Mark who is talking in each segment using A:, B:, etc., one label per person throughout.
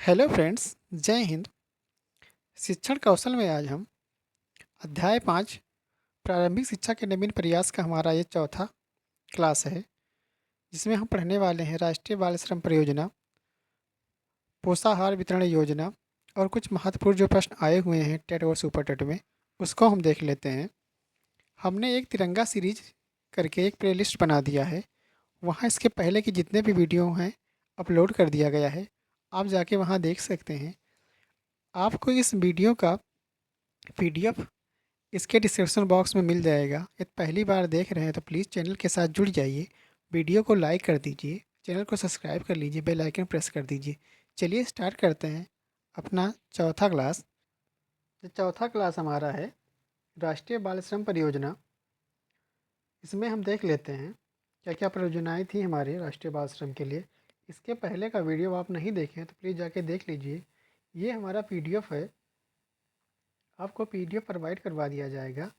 A: Hello friends, जय हिंद। शिक्षण कौशल में आज हम अध्याय 5 प्रारंभिक शिक्षा के नवीन प्रयास का हमारा ये चौथा क्लास है, जिसमें हम पढ़ने वाले हैं राष्ट्रीय बाल श्रम परियोजना, पोषाहार वितरण योजना और कुछ महत्वपूर्ण जो प्रश्न आए हुए हैं टेट और सुपर टेट में, उसको हम देख लेते हैं। हमने एक तिरंगा सीरीज करके एक प्लेलिस्ट बना दिया है। वहाँ इसके पहले की जितने भी वीडियो हैं अपलोड कर दिया गया है। आप जाके वहाँ देख सकते हैं। आपको इस वीडियो का पीडीएफ इसके डिस्क्रिप्शन बॉक्स में मिल जाएगा। यदि पहली बार देख रहे हैं तो प्लीज़ चैनल के साथ जुड़ जाइए, वीडियो को लाइक कर दीजिए, चैनल को सब्सक्राइब कर लीजिए, बेल आइकन प्रेस कर दीजिए। चलिए स्टार्ट करते हैं अपना चौथा क्लास। जो चौथा क्लास हमारा है राष्ट्रीय बाल श्रम परियोजना, इसमें हम देख लेते हैं क्या क्या परियोजनाएँ थी हमारे राष्ट्रीय बाल श्रम के लिए। इसके पहले का वीडियो आप नहीं देखें तो प्लीज़ जाके देख लीजिए। ये हमारा पीडीएफ है, आपको पीडीएफ प्रोवाइड करवा दिया जाएगा।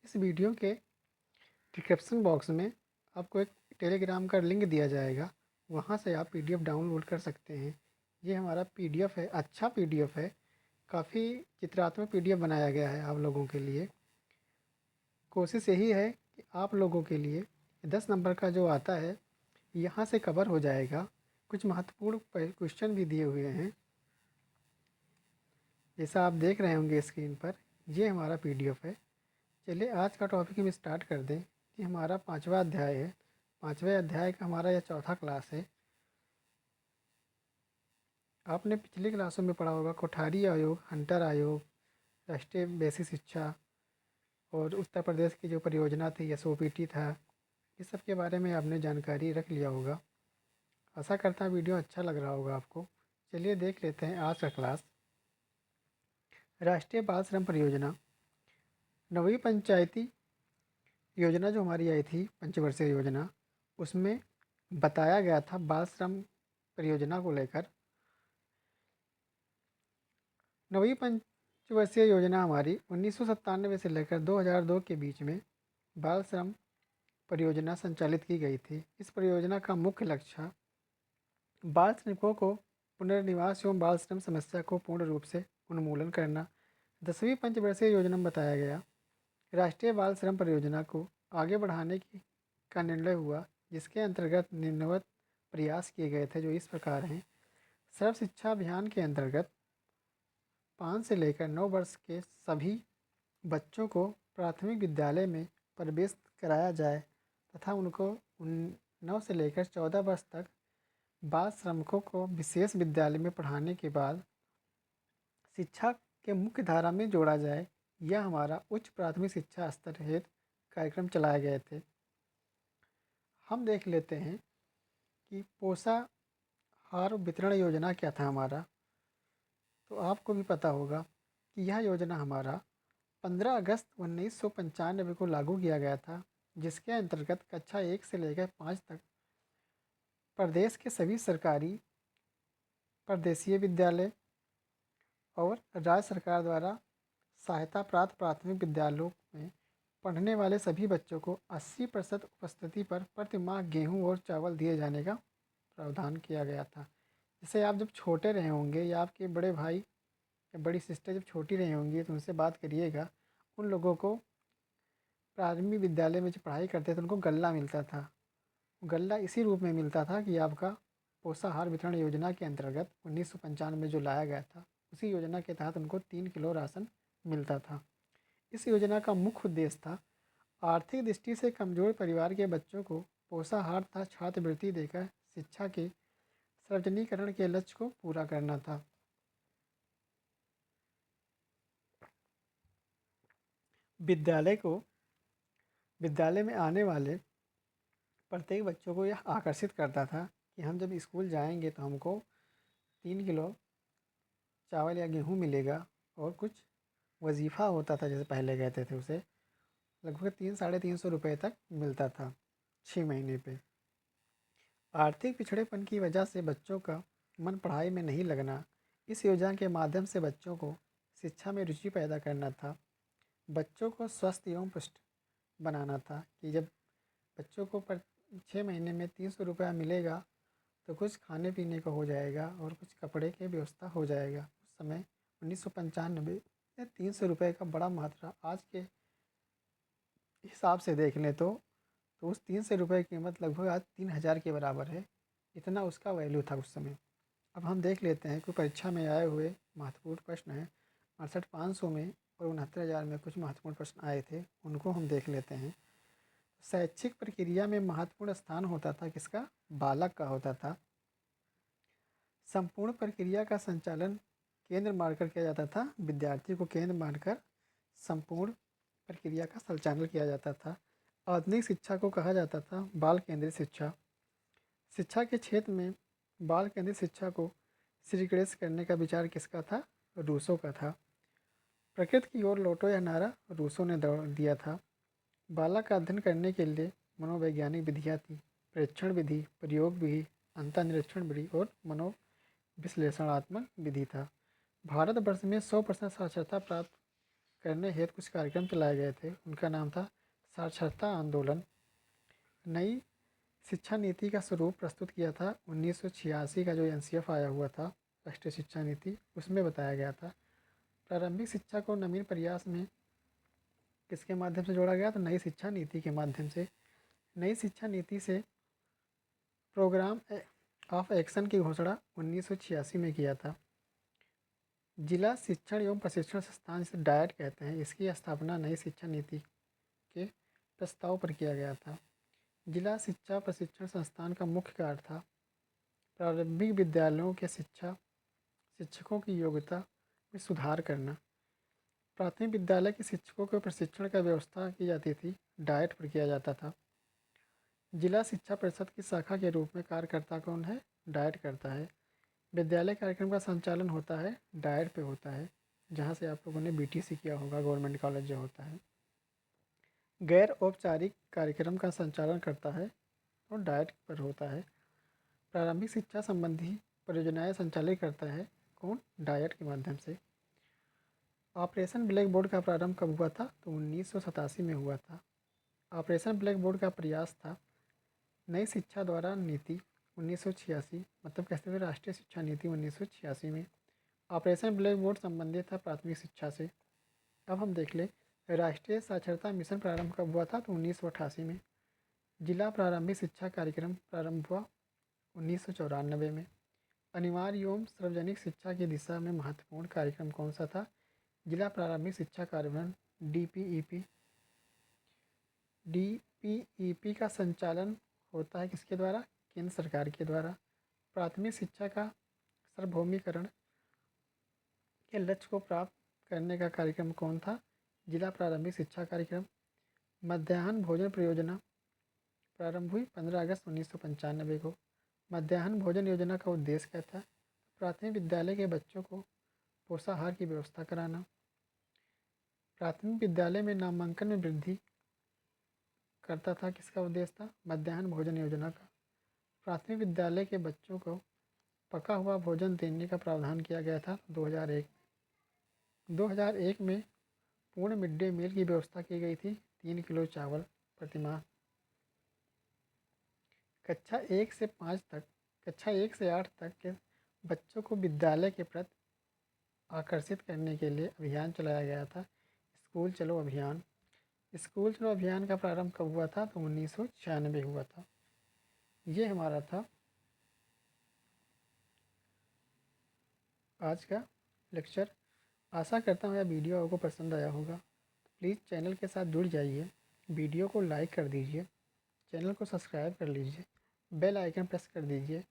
A: इस वीडियो के डिस्क्रिप्शन बॉक्स में आपको एक टेलीग्राम का लिंक दिया जाएगा, वहाँ से आप पीडीएफ डाउनलोड कर सकते हैं। ये हमारा पीडीएफ है, अच्छा पीडीएफ है, काफ़ी चित्रात्मक पीडीएफ बनाया गया है आप लोगों के लिए। कोशिश यही है कि आप लोगों के लिए 10 नंबर का जो आता है यहाँ से कवर हो जाएगा। कुछ महत्वपूर्ण क्वेश्चन भी दिए हुए हैं, जैसा आप देख रहे होंगे स्क्रीन पर। ये हमारा पीडीएफ है। चलिए आज का टॉपिक हम स्टार्ट कर दें कि हमारा 5वां अध्याय है। 5वें अध्याय का हमारा यह चौथा क्लास है। आपने पिछली क्लासों में पढ़ा होगा कोठारी आयोग, हंटर आयोग, राष्ट्रीय बेसिक शिक्षा और उत्तर प्रदेश की जो परियोजना थी एसओपीटी था। इस सब के बारे में आपने जानकारी रख लिया होगा। आशा करता हूँ वीडियो अच्छा लग रहा होगा आपको। चलिए देख लेते हैं आज का क्लास। राष्ट्रीय बाल श्रम परियोजना, नवी पंचायती योजना जो हमारी आई थी पंचवर्षीय योजना, उसमें बताया गया था बाल श्रम परियोजना को लेकर। नवी पंचवर्षीय योजना हमारी 1997 से लेकर 2002 के बीच में बाल श्रम परियोजना संचालित की गई थी। इस परियोजना का मुख्य लक्ष्य बाल श्रमिकों को पुनर्निवास एवं बाल श्रम समस्या को पूर्ण रूप से उन्मूलन करना। 10वीं पंचवर्षीय योजना में बताया गया राष्ट्रीय बाल श्रम परियोजना को आगे बढ़ाने की का निर्णय हुआ, जिसके अंतर्गत निम्नवत प्रयास किए गए थे, जो इस प्रकार हैं। सर्व शिक्षा अभियान के अंतर्गत 5 से लेकर 9 वर्ष के सभी बच्चों को प्राथमिक विद्यालय में प्रवेश कराया जाए तथा उनको 9 से लेकर 14 वर्ष तक बाल श्रमिकों को विशेष विद्यालय में पढ़ाने के बाद शिक्षा के मुख्य धारा में जोड़ा जाए। यह हमारा उच्च प्राथमिक शिक्षा स्तर हेतु कार्यक्रम चलाए गए थे। हम देख लेते हैं कि पोषाहार वितरण योजना क्या था हमारा। तो आपको भी पता होगा कि यह योजना हमारा 15 अगस्त 1995 को लागू किया गया था, जिसके अंतर्गत कक्षा 1 से लेकर 5 तक प्रदेश के सभी सरकारी, प्रदेशीय विद्यालय और राज्य सरकार द्वारा सहायता प्राप्त प्राथमिक विद्यालयों में पढ़ने वाले सभी बच्चों को 80% उपस्थिति पर प्रति माह गेहूँ और चावल दिए जाने का प्रावधान किया गया था। जैसे आप जब छोटे रहे होंगे या आपके बड़े भाई या बड़ी सिस्टर जब छोटी रही होंगी तो उनसे बात करिएगा। उन लोगों को प्राथमिक विद्यालय में जो पढ़ाई करते थे उनको गल्ला मिलता था। गल्ला इसी रूप में मिलता था कि आपका पोषाहार वितरण योजना के अंतर्गत 1995 में जो लाया गया था, उसी योजना के तहत उनको 3 किलो राशन मिलता था। इस योजना का मुख्य उद्देश्य था आर्थिक दृष्टि से कमजोर परिवार के बच्चों को पोषाहार तथा छात्रवृत्ति देकर शिक्षा के सार्वजनिकरण के लक्ष्य को पूरा करना था। विद्यालय में आने वाले प्रत्येक बच्चों को यह आकर्षित करता था कि हम जब स्कूल जाएंगे तो हमको 3 किलो चावल या गेहूँ मिलेगा और कुछ वजीफ़ा होता था, जैसे पहले कहते थे उसे, लगभग 300-350 रुपये तक मिलता था 6 महीने पे। आर्थिक पिछड़ेपन की वजह से बच्चों का मन पढ़ाई में नहीं लगना, इस योजना के माध्यम से बच्चों को शिक्षा में रुचि पैदा करना था। बच्चों को स्वस्थ एवं पुष्ट बनाना था कि जब बच्चों को 6 महीने में 300 रुपया मिलेगा तो कुछ खाने पीने का हो जाएगा और कुछ कपड़े की व्यवस्था हो जाएगा। उस समय 1995 में 300 रुपये का बड़ा मात्रा आज के हिसाब से देख लें तो उस 300 रुपये की कीमत लगभग आज 3000 के बराबर है। इतना उसका वैल्यू था उस समय। अब हम देख लेते हैं कोई परीक्षा में आए हुए महत्वपूर्ण प्रश्न हैं। 68,500 में और 69,000 में कुछ महत्वपूर्ण प्रश्न आए थे, उनको हम देख लेते हैं। शैक्षिक प्रक्रिया में महत्वपूर्ण स्थान होता था किसका? बालक का होता था। संपूर्ण प्रक्रिया का संचालन केंद्र मानकर किया जाता था। विद्यार्थी को केंद्र मानकर संपूर्ण प्रक्रिया का संचालन किया जाता था। आधुनिक शिक्षा को कहा जाता था बाल केंद्रित शिक्षा। शिक्षा के क्षेत्र में बाल केंद्रित शिक्षा को श्रीकृत करने का विचार किसका था? रूसों का था। प्रकृति की ओर लौटो यह नारा रूसों ने दिया था। बालक का अध्ययन करने के लिए मनोवैज्ञानिक विधियाँ थी। प्रेक्षण विधि, प्रयोग विधि, अंतर्निरीक्षण विधि और मनोविश्लेषणात्मक विधि था। भारतवर्ष में 100% साक्षरता प्राप्त करने हेतु कुछ कार्यक्रम चलाए गए थे। उनका नाम था साक्षरता आंदोलन। नई शिक्षा नीति का स्वरूप प्रस्तुत किया था 1986 का जो एनसीएफ आया हुआ था, राष्ट्रीय शिक्षा नीति, उसमें बताया गया था। प्रारंभिक शिक्षा को नवीन प्रयास में किसके माध्यम से जोड़ा गया? तो नई शिक्षा नीति के माध्यम से। नई शिक्षा नीति से प्रोग्राम ऑफ एक्शन की घोषणा 1986 में किया था। जिला शिक्षण एवं प्रशिक्षण संस्थान, जिसे डायट कहते हैं, इसकी स्थापना नई शिक्षा नीति के प्रस्ताव पर किया गया था। जिला शिक्षा प्रशिक्षण संस्थान का मुख्य कार्य था प्रारंभिक विद्यालयों के शिक्षकों की योग्यता में सुधार करना। प्राथमिक विद्यालय के शिक्षकों के प्रशिक्षण का व्यवस्था की जाती थी, डाइट पर किया जाता था। जिला शिक्षा परिषद की शाखा के रूप में कार्यकर्ता कौन है? डाइट करता है। विद्यालय कार्यक्रम का संचालन होता है डाइट पे होता है, जहाँ से आप लोगों ने बीटीसी किया होगा, गवर्नमेंट कॉलेज जो होता है। गैर औपचारिक कार्यक्रम का संचालन करता है और डाइट पर होता है। प्रारंभिक शिक्षा संबंधी परियोजनाएं संचालित करता है कौन? डाइट के माध्यम से। ऑपरेशन ब्लैक बोर्ड का प्रारंभ कब हुआ था? तो 1987 में हुआ था। ऑपरेशन ब्लैक बोर्ड का प्रयास था नई शिक्षा द्वारा नीति 1986, मतलब कहते हुए राष्ट्रीय शिक्षा नीति 1986 में। ऑपरेशन ब्लैक बोर्ड संबंधित था प्राथमिक शिक्षा से। अब हम देख लें राष्ट्रीय साक्षरता मिशन प्रारंभ कब हुआ था? तो 1988 में। जिला प्रारंभिक शिक्षा कार्यक्रम प्रारंभ हुआ 1994 में। अनिवार्य एवं सार्वजनिक शिक्षा की दिशा में महत्वपूर्ण कार्यक्रम कौन सा था? जिला प्रारंभिक शिक्षा कार्यक्रम डीपीईपी। डीपीईपी का संचालन होता है किसके द्वारा? केंद्र सरकार के द्वारा। प्राथमिक शिक्षा का सार्वभौमिकरण के लक्ष्य को प्राप्त करने का कार्यक्रम कौन था? जिला प्रारंभिक शिक्षा कार्यक्रम। मध्याह्न भोजन परियोजना प्रारंभ हुई 15 अगस्त 1995 को। मध्याह्न भोजन योजना का उद्देश्य क्या था? प्राथमिक विद्यालय के बच्चों को पोषाहार की व्यवस्था कराना। प्राथमिक विद्यालय में नामांकन में वृद्धि करता था, किसका उद्देश्य था? मध्याह्न भोजन योजना का। प्राथमिक विद्यालय के बच्चों को पका हुआ भोजन देने का प्रावधान किया गया था 2001 में पूर्ण मिड डे मील की व्यवस्था की गई थी, 3 किलो चावल प्रतिमाह। कक्षा 1 से 8 तक के बच्चों को विद्यालय के प्रति आकर्षित करने के लिए अभियान चलाया गया था, स्कूल चलो अभियान। स्कूल चलो अभियान का प्रारंभ कब हुआ था? तो 1996 हुआ था। ये हमारा था आज का लेक्चर। आशा करता हूँ यह वीडियो आपको पसंद आया होगा। प्लीज़ चैनल के साथ जुड़ जाइए, वीडियो को लाइक कर दीजिए, चैनल को सब्सक्राइब कर लीजिए, बेल आइकन प्रेस कर दीजिए